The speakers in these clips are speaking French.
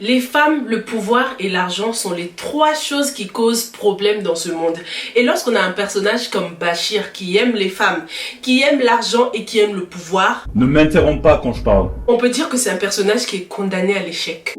Les femmes, le pouvoir et l'argent sont les trois choses qui causent problème dans ce monde. Et lorsqu'on a un personnage comme Bachir qui aime les femmes, qui aime l'argent et qui aime le pouvoir, ne m'interromps pas quand je parle. On peut dire que c'est un personnage qui est condamné à l'échec.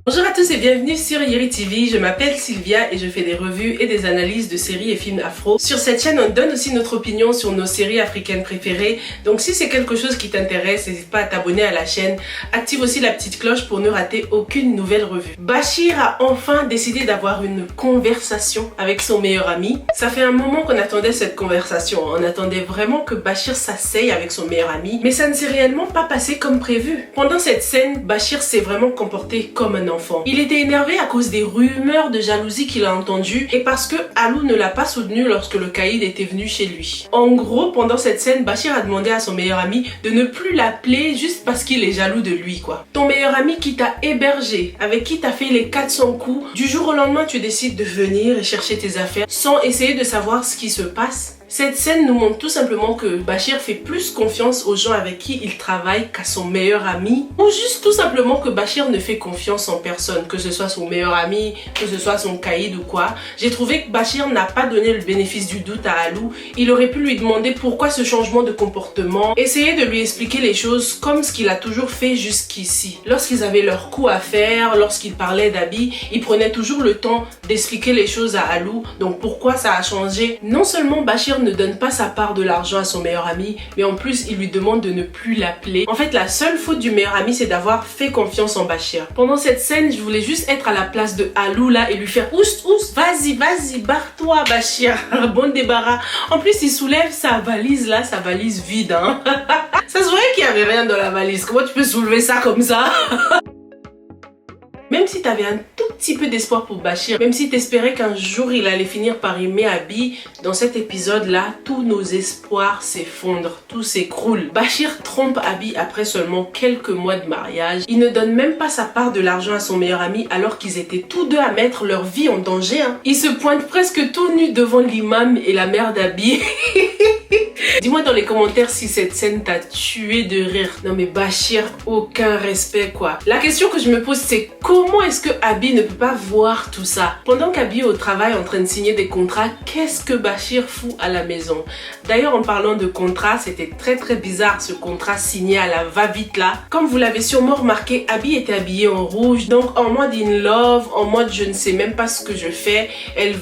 Bonjour à tous et bienvenue sur Yeri TV, je m'appelle Sylvia et je fais des revues et des analyses de séries et films afro. Sur cette chaîne, on donne aussi notre opinion sur nos séries africaines préférées. Donc si c'est quelque chose qui t'intéresse, n'hésite pas à t'abonner à la chaîne. Active aussi la petite cloche pour ne rater aucune nouvelle revue. Bachir a enfin décidé d'avoir une conversation avec son meilleur ami. Ça fait un moment qu'on attendait cette conversation. On attendait vraiment que Bachir s'asseye avec son meilleur ami. Mais ça ne s'est réellement pas passé comme prévu. Pendant cette scène, Bachir s'est vraiment comporté comme un enfant. Il était énervé à cause des rumeurs de jalousie qu'il a entendues et parce que Alou ne l'a pas soutenu lorsque le caïd était venu chez lui. En gros, pendant cette scène, Bachir a demandé à son meilleur ami de ne plus l'appeler juste parce qu'il est jaloux de lui, quoi. Ton meilleur ami qui t'a hébergé, avec qui t'as fait les 400 coups, du jour au lendemain, tu décides de venir et chercher tes affaires sans essayer de savoir ce qui se passe. Cette scène nous montre tout simplement que Bachir fait plus confiance aux gens avec qui il travaille qu'à son meilleur ami. Ou juste tout simplement que Bachir ne fait confiance en personne, que ce soit son meilleur ami, que ce soit son caïd ou quoi. J'ai trouvé que Bachir n'a pas donné le bénéfice du doute à Alou. Il aurait pu lui demander pourquoi ce changement de comportement, essayer de lui expliquer les choses comme ce qu'il a toujours fait jusqu'ici. Lorsqu'ils avaient leur coup à faire, lorsqu'ils parlaient d'Abi, il prenait toujours le temps d'expliquer les choses à Alou. Donc pourquoi ça a changé? Non seulement Bachir ne donne pas sa part de l'argent à son meilleur ami, mais en plus il lui demande de ne plus l'appeler. En fait, la seule faute du meilleur ami, c'est d'avoir fait confiance en Bachir. Pendant cette scène, je voulais juste être à la place de Alou là et lui faire oust oust, vas-y, barre-toi Bachir, bon débarras. En plus, il soulève sa valise là, sa valise vide, hein. Ça se voyait qu'il y avait rien dans la valise. Comment tu peux soulever ça comme ça? Même si tu avais un tout petit peu d'espoir pour Bachir, même si tu espérais qu'un jour il allait finir par aimer Abi, dans cet épisode-là, tous nos espoirs s'effondrent, tout s'écroule. Bachir trompe Abi après seulement quelques mois de mariage. Il ne donne même pas sa part de l'argent à son meilleur ami alors qu'ils étaient tous deux à mettre leur vie en danger. Hein. Il se pointe presque tout nu devant l'imam et la mère d'Abi. Dis-moi dans les commentaires si cette scène t'a tué de rire. Non mais Bachir, aucun respect quoi. La question que je me pose c'est comment est-ce que Abi ne peut pas voir tout ça? Pendant qu'Abi est au travail en train de signer des contrats, qu'est-ce que Bachir fout à la maison? D'ailleurs en parlant de contrat, c'était très bizarre ce contrat signé à la va-vite là. Comme vous l'avez sûrement remarqué, Abi était habillée en rouge, donc en mode in love, en mode je ne sais même pas ce que je fais. Elle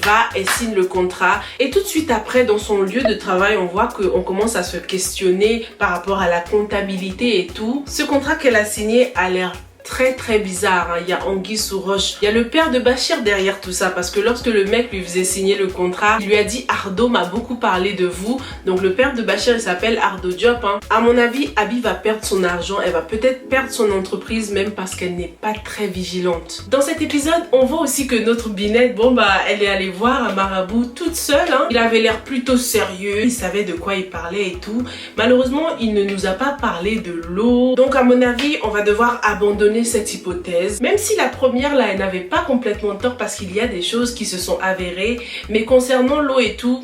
signe le contrat et tout de suite après dans son lieu de travail, on voit qu'on commence à se questionner par rapport à la comptabilité et tout. Ce contrat qu'elle a signé a l'air très bizarre, hein. Il y a anguille sous roche. Il y a le père de Bachir derrière tout ça parce que lorsque le mec lui faisait signer le contrat, il lui a dit Ardo m'a beaucoup parlé de vous. Donc le père de Bachir il s'appelle Ardo Diop, hein. À mon avis, Abi va perdre son argent, elle va peut-être perdre son entreprise même parce qu'elle n'est pas très vigilante. Dans cet épisode, on voit aussi que notre Binette, elle est allée voir un marabout toute seule, hein. Il avait l'air plutôt sérieux, il savait de quoi il parlait et tout. Malheureusement, il ne nous a pas parlé de l'eau. Donc à mon avis, on va devoir abandonner cette hypothèse, même si la première là elle n'avait pas complètement tort parce qu'il y a des choses qui se sont avérées, mais concernant l'eau et tout,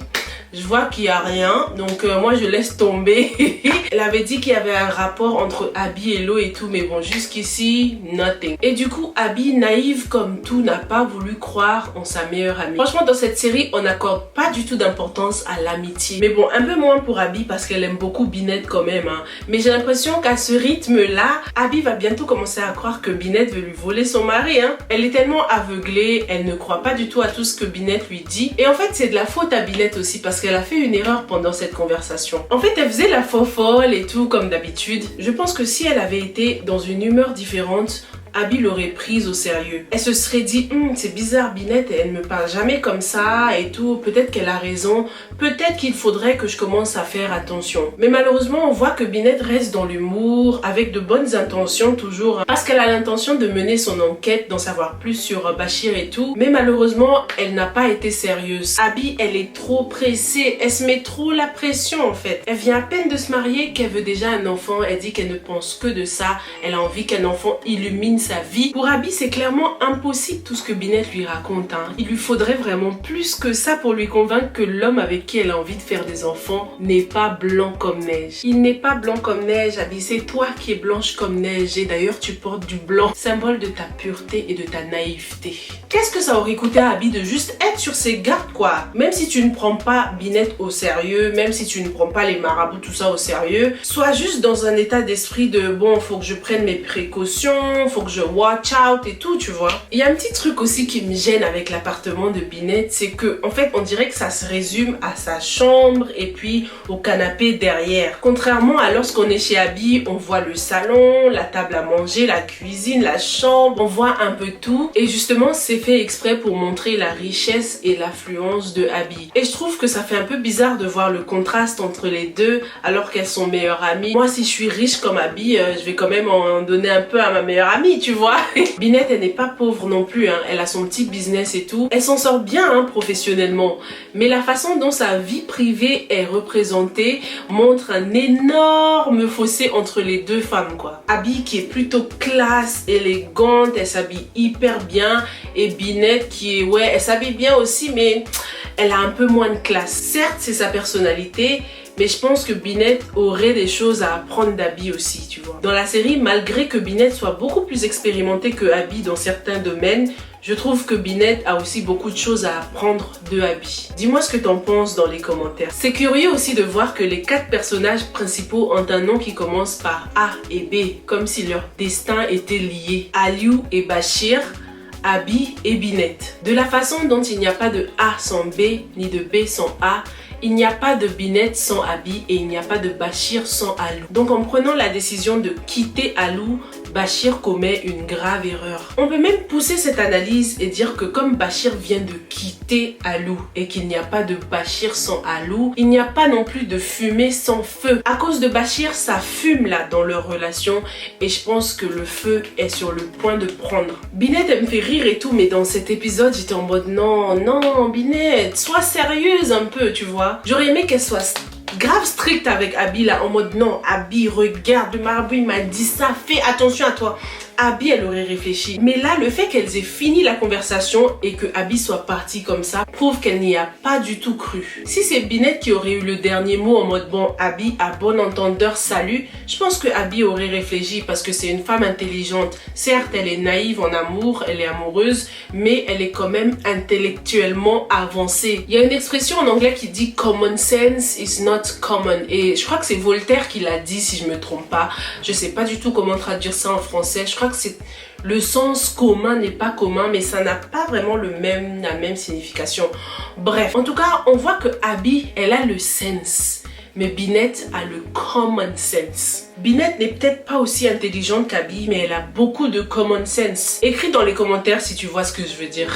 je vois qu'il n'y a rien, donc moi je laisse tomber. Elle avait dit qu'il y avait un rapport entre Abi et l'eau et tout, mais bon, jusqu'ici, nothing. Et du coup, Abi, naïve comme tout, n'a pas voulu croire en sa meilleure amie. Franchement, dans cette série, on n'accorde pas du tout d'importance à l'amitié. Mais bon, un peu moins pour Abi parce qu'elle aime beaucoup Binette quand même, hein. Mais j'ai l'impression qu'à ce rythme-là, Abi va bientôt commencer à croire que Binette veut lui voler son mari, hein. Elle est tellement aveuglée, elle ne croit pas du tout à tout ce que Binette lui dit. Et en fait, c'est de la faute à Binette aussi parce qu'elle a fait une erreur pendant cette conversation. En fait, elle faisait la fofolle et tout comme d'habitude. Je pense que si elle avait été dans une humeur différente, Abi l'aurait prise au sérieux. Elle se serait dit c'est bizarre Binette, elle me parle jamais comme ça et tout, peut-être qu'elle a raison, peut-être qu'il faudrait que je commence à faire attention. Mais malheureusement on voit que Binette reste dans l'humour, avec de bonnes intentions toujours, hein, parce qu'elle a l'intention de mener son enquête, d'en savoir plus sur Bachir et tout, mais malheureusement elle n'a pas été sérieuse. Abi elle est trop pressée, elle se met trop la pression en fait. Elle vient à peine de se marier qu'elle veut déjà un enfant, elle dit qu'elle ne pense que de ça, elle a envie qu'un enfant illumine sa vie. Pour Abby, c'est clairement impossible tout ce que Binette lui raconte. Il lui faudrait vraiment plus que ça pour lui convaincre que l'homme avec qui elle a envie de faire des enfants n'est pas blanc comme neige. Il n'est pas blanc comme neige, Abby, c'est toi qui es blanche comme neige et d'ailleurs tu portes du blanc, symbole de ta pureté et de ta naïveté. Qu'est-ce que ça aurait coûté à Abby de juste être sur ses gardes quoi? Même si tu ne prends pas Binette au sérieux, même si tu ne prends pas les marabouts tout ça au sérieux, sois juste dans un état d'esprit de bon, faut que je prenne mes précautions, faut que je watch out et tout, tu vois. Il y a un petit truc aussi qui me gêne avec l'appartement de Binette, c'est que en fait on dirait que ça se résume à sa chambre et puis au canapé derrière. Contrairement à lorsqu'on est chez Abby, on voit le salon, la table à manger, la cuisine, la chambre, on voit un peu tout et justement c'est fait exprès pour montrer la richesse et l'affluence de Abby. Et je trouve que ça fait un peu bizarre de voir le contraste entre les deux alors qu'elles sont meilleures amies. Moi si je suis riche comme Abby, je vais quand même en donner un peu à ma meilleure amie, tu vois. Binette elle n'est pas pauvre non plus, elle a son petit business et tout. Elle s'en sort bien professionnellement, mais la façon dont sa vie privée est représentée montre un énorme fossé entre les deux femmes quoi. Abby qui est plutôt classe, élégante, elle s'habille hyper bien et Binette qui est ouais, elle s'habille bien aussi mais elle a un peu moins de classe. Certes c'est sa personnalité, mais je pense que Binette aurait des choses à apprendre d'Abby aussi, tu vois. Dans la série, malgré que Binette soit beaucoup plus expérimentée que Abby dans certains domaines, je trouve que Binette a aussi beaucoup de choses à apprendre de Abby. Dis-moi ce que t'en penses dans les commentaires. C'est curieux aussi de voir que les 4 personnages principaux ont un nom qui commence par A et B, comme si leur destin était lié. Aliou et Bachir, Abby et Binette. De la façon dont il n'y a pas de A sans B, ni de B sans A, il n'y a pas de Binette sans Abby et il n'y a pas de Bachir sans Alou. Donc en prenant la décision de quitter Alou, Bachir commet une grave erreur. On peut même pousser cette analyse et dire que comme Bachir vient de quitter Alou et qu'il n'y a pas de Bachir sans Alou, il n'y a pas non plus de fumée sans feu. À cause de Bachir, ça fume là dans leur relation et je pense que le feu est sur le point de prendre. Binette elle me fait rire et tout, mais dans cet épisode j'étais en mode non Binette, sois sérieuse un peu, tu vois. J'aurais aimé qu'elle soit grave stricte avec Abby là, en mode non Abby regarde, le marabout il m'a dit ça, fais attention à toi. Abby elle aurait réfléchi, mais là le fait qu'elles aient fini la conversation et que Abby soit partie comme ça prouve qu'elle n'y a pas du tout cru. Si c'est Binette qui aurait eu le dernier mot en mode bon Abby à bon entendeur salut, je pense que Abby aurait réfléchi parce que c'est une femme intelligente. Certes elle est naïve en amour, elle est amoureuse, mais elle est quand même intellectuellement avancée. Il y a une expression en anglais qui dit common sense is not common et je crois que c'est Voltaire qui l'a dit si je me trompe pas. Je sais pas du tout comment traduire ça en français. Je crois que c'est le sens commun n'est pas commun, mais ça n'a pas vraiment la même signification. Bref, en tout cas, on voit que Abby, elle a le sense, mais Binette a le common sense. Binette n'est peut-être pas aussi intelligente qu'Abby, mais elle a beaucoup de common sense. Écris dans les commentaires si tu vois ce que je veux dire.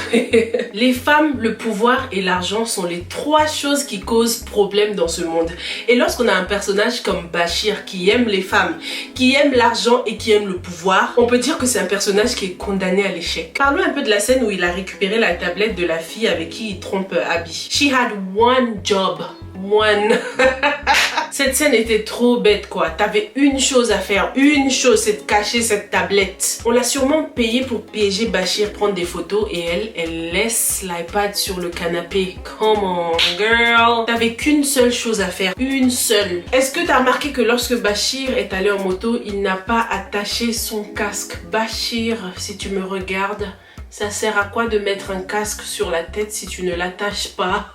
Les femmes, le pouvoir et l'argent sont les 3 choses qui causent problème dans ce monde. Et lorsqu'on a un personnage comme Bachir qui aime les femmes, qui aime l'argent et qui aime le pouvoir, on peut dire que c'est un personnage qui est condamné à l'échec. Parlons un peu de la scène où il a récupéré la tablette de la fille avec qui il trompe Abby. She had one job. One. Cette scène était trop bête quoi. T'avais une chose à faire, une chose, c'est de cacher cette tablette. On l'a sûrement payé pour piéger Bachir, prendre des photos et elle laisse l'iPad sur le canapé. Come on girl. T'avais qu'une seule chose à faire, une seule. Est-ce que t'as remarqué que lorsque Bachir est allé en moto, il n'a pas attaché son casque? Bachir, si tu me regardes, ça sert à quoi de mettre un casque sur la tête si tu ne l'attaches pas?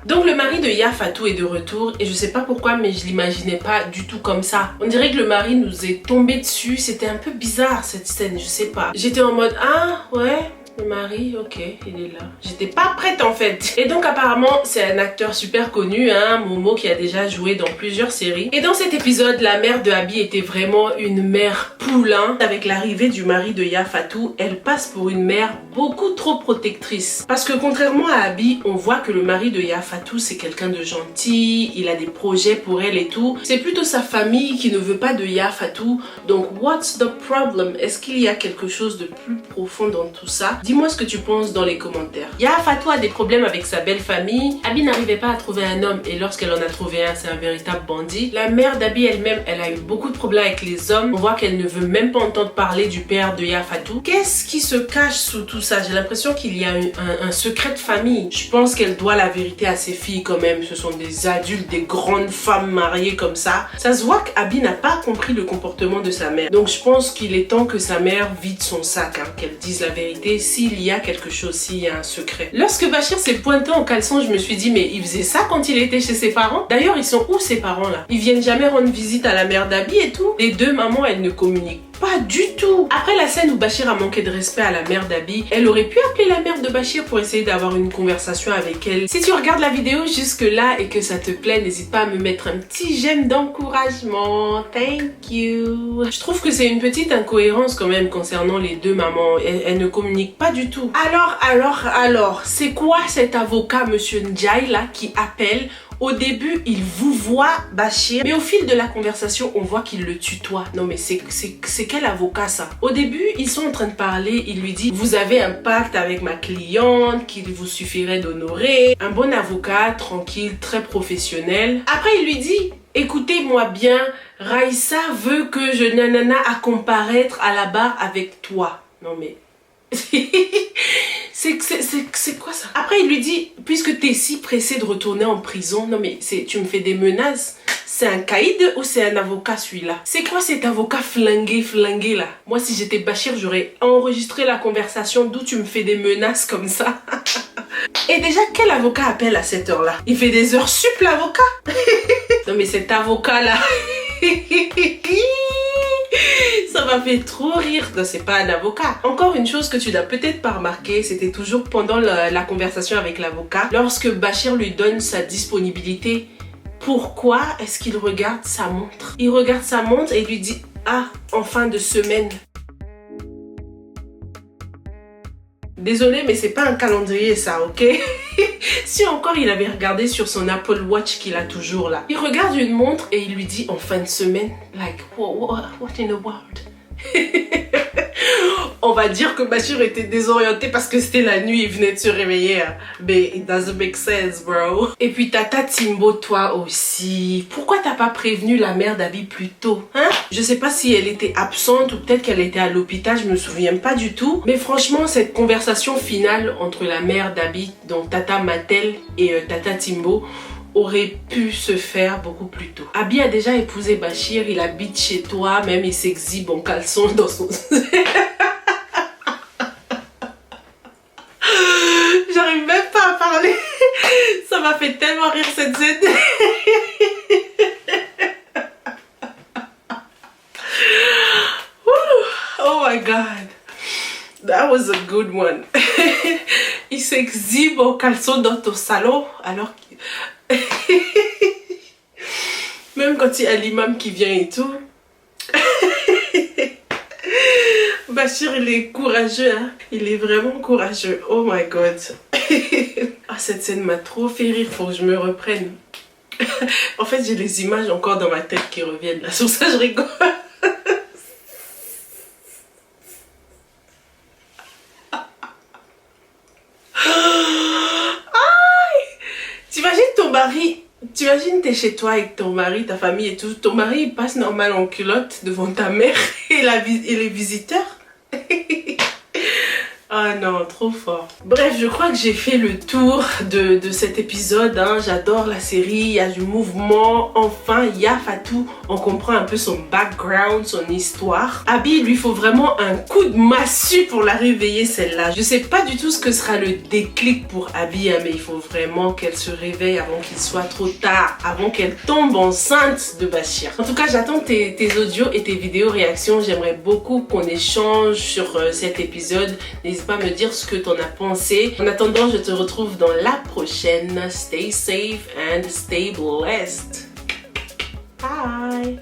Donc le mari de Ya Fatou est de retour et je sais pas pourquoi mais je l'imaginais pas du tout comme ça. On dirait que le mari nous est tombé dessus, c'était un peu bizarre cette scène, je sais pas. J'étais en mode ah ouais, le mari, ok, il est là. J'étais pas prête en fait. Et donc apparemment c'est un acteur super connu, Momo, qui a déjà joué dans plusieurs séries. Et dans cet épisode, la mère de Abby était vraiment une mère poulain. Avec l'arrivée du mari de Ya Fatou, elle passe pour une mère beaucoup trop protectrice. Parce que contrairement à Abby, on voit que le mari de Ya Fatou c'est quelqu'un de gentil, il a des projets pour elle et tout. C'est plutôt sa famille qui ne veut pas de Ya Fatou. Donc what's the problem? Est-ce qu'il y a quelque chose de plus profond dans tout ça? Dis-moi ce que tu penses dans les commentaires. Fatou a des problèmes avec sa belle famille. Abby n'arrivait pas à trouver un homme et lorsqu'elle en a trouvé un, c'est un véritable bandit. La mère d'Abby elle-même, elle a eu beaucoup de problèmes avec les hommes. On voit qu'elle ne veut même pas entendre parler du père de Fatou. Qu'est-ce qui se cache sous tout ça? J'ai l'impression qu'il y a un secret de famille. Je pense qu'elle doit la vérité à ses filles quand même. Ce sont des adultes, des grandes femmes mariées comme ça. Ça se voit qu'Abby n'a pas compris le comportement de sa mère. Donc je pense qu'il est temps que sa mère vide son sac, qu'elle dise la vérité s'il y a quelque chose, s'il y a un secret. Lorsque Bachir s'est pointé en caleçon, je me suis dit mais il faisait ça quand il était chez ses parents? D'ailleurs, ils sont où ses parents là? Ils viennent jamais rendre visite à la mère d'Abby et tout? Les deux mamans, elles ne communiquent pas du tout. Après la scène où Bachir a manqué de respect à la mère d'Abby, elle aurait pu appeler la mère de Bachir pour essayer d'avoir une conversation avec elle. Si tu regardes la vidéo jusque là et que ça te plaît, n'hésite pas à me mettre un petit j'aime d'encouragement. Thank you. Je trouve que c'est une petite incohérence quand même concernant les deux mamans. Elles ne communiquent pas du tout. Alors, c'est quoi cet avocat monsieur Ndiaye là qui appelle? Au début, il vous voit Bachir, mais au fil de la conversation, on voit qu'il le tutoie. Non mais c'est quel avocat ça? Au début, ils sont en train de parler, il lui dit « Vous avez un pacte avec ma cliente qu'il vous suffirait d'honorer. » Un bon avocat, tranquille, très professionnel. Après, il lui dit « Écoutez-moi bien, Raïssa veut que je nanana à comparaître à la barre avec toi. » Non mais... c'est quoi ça? Après il lui dit, puisque t'es si pressé de retourner en prison, non mais tu me fais des menaces. C'est un caïd ou c'est un avocat celui-là? C'est quoi cet avocat flingué là? Moi si j'étais Bachir, j'aurais enregistré la conversation d'où tu me fais des menaces comme ça. Et déjà, quel avocat appelle à cette heure-là? Il fait des heures sup l'avocat. Non mais cet avocat là... Ça m'a fait trop rire. Non, c'est pas un avocat. Encore une chose que tu n'as peut-être pas remarqué, c'était toujours pendant la conversation avec l'avocat, lorsque Bachir lui donne sa disponibilité. Pourquoi est-ce qu'il regarde sa montre? Il regarde sa montre et lui dit « Ah, en fin de semaine. » Désolé, mais c'est pas un calendrier ça, ok? Si encore il avait regardé sur son Apple Watch qu'il a toujours là. Il regarde une montre et il lui dit en fin de semaine. Like, what in the world? On va dire que Bachir était désorienté parce que c'était la nuit, il venait de se réveiller. Mais it doesn't make sense, bro. Et puis Tata Timbo, toi aussi. Pourquoi t'as pas prévenu la mère d'Abby plus tôt, hein? Je sais pas si elle était absente ou peut-être qu'elle était à l'hôpital, je me souviens pas du tout. Mais franchement, cette conversation finale entre la mère d'Abby, donc Tata Mattel et Tata Timbo, aurait pu se faire beaucoup plus tôt. Abby a déjà épousé Bachir, il habite chez toi, même il s'exhibe en caleçon dans son... J'arrive même pas à parler. Ça m'a fait tellement rire cette scène. Oh my god. That was a good one. Il s'exhibe en caleçon dans ton salon alors que... Même quand il y a l'imam qui vient et tout. Bachir, il est courageux, hein. Il est vraiment courageux. Oh my god. Ah, cette scène m'a trop fait rire. Faut que je me reprenne. En fait, j'ai les images encore dans ma tête qui reviennent. Là, sur ça, je rigole. T'imagines ton mari... T'imagines t'es chez toi avec ton mari, ta famille et tout. Ton mari il passe normal en culotte devant ta mère et les visiteurs. Ah non, trop fort. Bref, je crois que j'ai fait le tour de cet épisode. Hein. J'adore la série, il y a du mouvement. Enfin, il y a Fatou. On comprend un peu son background, son histoire. Abby, il lui faut vraiment un coup de massue pour la réveiller celle-là. Je sais pas du tout ce que sera le déclic pour Abby, hein, mais il faut vraiment qu'elle se réveille avant qu'il soit trop tard, avant qu'elle tombe enceinte de Bachir. En tout cas, j'attends tes audios et tes vidéos réactions. J'aimerais beaucoup qu'on échange sur cet épisode. N'hésite pas à me dire ce que t'en as pensé. En attendant, je te retrouve dans la prochaine. Stay safe and stay blessed. Bye.